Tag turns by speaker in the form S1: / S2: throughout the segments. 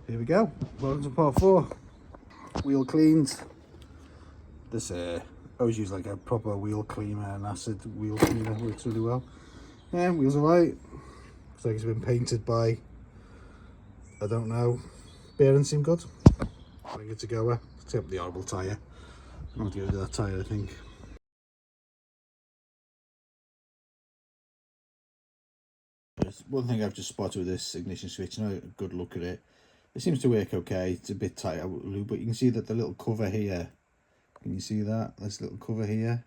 S1: Here we go. Welcome to part 4. Wheel cleaned. This I always use like a proper wheel cleaner, an acid wheel cleaner, works really well. Yeah, wheels are right. Looks like it's been painted by, I don't know, bearings seem good. I think it's a goer. Except the horrible tyre. I'm not going to do that tyre, I think. There's one thing I've just spotted with this ignition switch, and a good look at it. It seems to work okay. It's a bit tight, but you can see that the little cover here, can you see that? This little cover here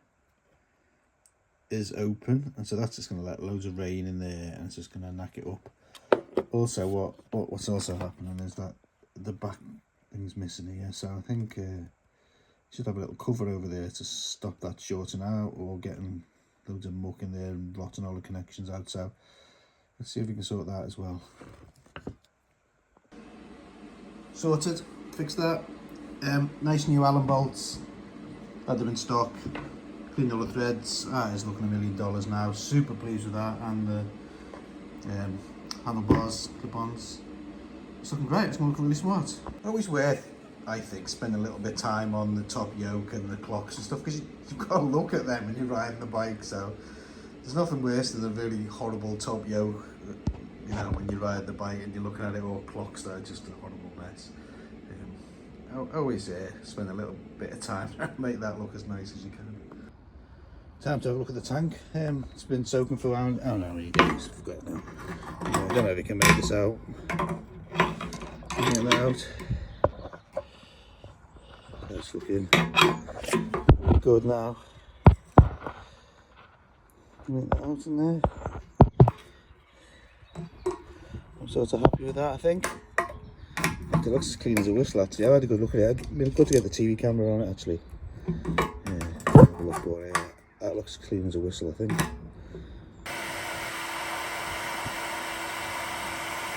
S1: is open, and so that's just going to let loads of rain in there, and it's just going to knock it up. Also, what's also happening is that the back thing's missing here, so I think you should have a little cover over there to stop that shorting out or getting loads of muck in there and rotting all the connections out. So let's see if we can sort that as well. Sorted, fixed that. Nice new Allen bolts, had them in stock, cleaned all the threads. It's looking $1 million now, super pleased with that. And the handlebars, clip-ons, it's looking great, it's going to look really smart. Always worth, I think, spending a little bit of time on the top yoke and the clocks and stuff, because you've got to look at them when you're riding the bike. So there's nothing worse than a really horrible top yoke, you know, when you ride the bike and you're looking at it all clocks that are just a horrible mess. Always spend a little bit of time to make that look as nice as you can. Time to have a look at the tank. It's been soaking for around, oh no, you guys forgot it now. I don't know if you can make this out. Get that out. That's looking good now. Get that out in there. I'm sort of happy with that, I think. It looks as clean as a whistle, actually. I had a good look at it. I'd been good to get the TV camera on it, actually. Yeah, have a look for it. That looks as clean as a whistle, I think.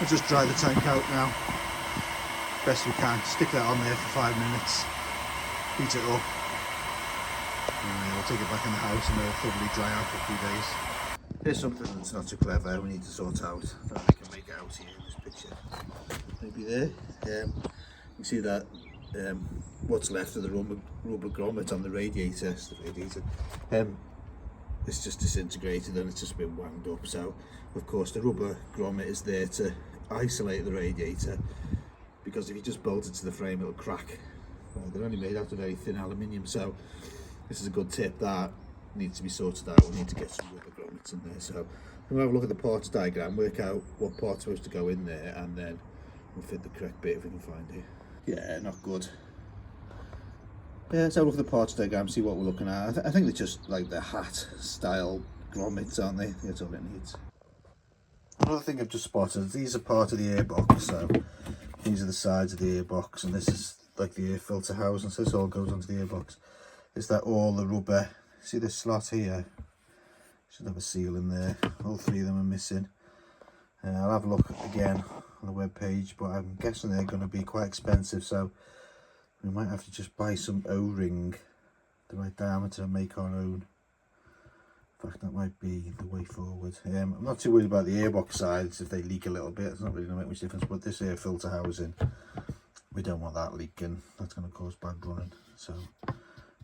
S1: I'll just dry the tank out now, best we can. Stick that on there for 5 minutes, heat it up, and we'll take it back in the house and it'll thoroughly dry out for a few days. Here's something that's not so clever we need to sort out, that we can make out here in this picture. Maybe there. You can see that what's left of the rubber grommet on the radiator. It's just disintegrated and it's just been wound up. So of course the rubber grommet is there to isolate the radiator, because if you just bolt it to the frame it'll crack. They're only made out of very thin aluminium, so this is a good tip that needs to be sorted out. We need to get some rubber grommets in there. So we'll have a look at the parts diagram, work out what part's supposed to go in there, and then we'll fit the correct bit if we can find it. Yeah, not good. Yeah, let's have a look at the parts diagram, see what we're looking at. I think they're just like the hat style grommets, aren't they? That's all it needs. Another thing I've just spotted, these are part of the airbox. So these are the sides of the airbox, and this is like the air filter housing, so this all goes onto the airbox. Is that all the rubber? See this slot here? Should have a seal in there. All 3 of them are missing. I'll have a look again on the web page, but I'm guessing they're going to be quite expensive, so we might have to just buy some O-ring the right diameter and make our own. In fact, that might be the way forward. I'm not too worried about the airbox sides. If they leak a little bit, it's not really going to make much difference, but this air filter housing, we don't want that leaking. That's going to cause bad running, so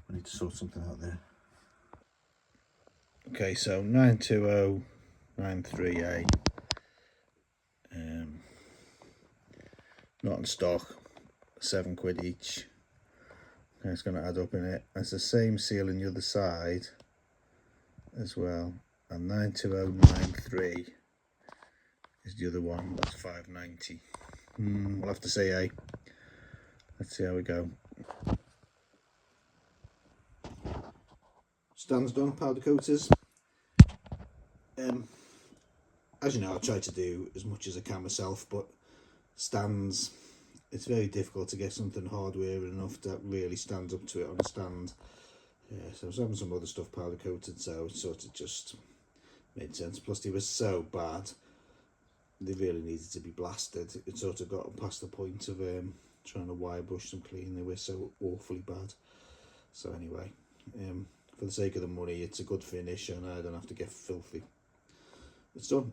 S1: we need to sort something out there. Okay, so 92093A. Not in stock, £7 each. Okay, it's going to add up in it. It's the same seal in the other side as well, and 92093 is the other one. That's £5.90. We'll have to say A. Let's see how we go. Stands done, powder coaters. As you know, I try to do as much as I can myself, but stands, it's very difficult to get something hardware enough that really stands up to it on a stand. So I was having some other stuff powder coated, so it sort of just made sense. Plus they were so bad, they really needed to be blasted. It sort of got past the point of trying to wire brush them clean. They were so awfully bad. So anyway, for the sake of the money, it's a good finish and I don't have to get filthy. It's done.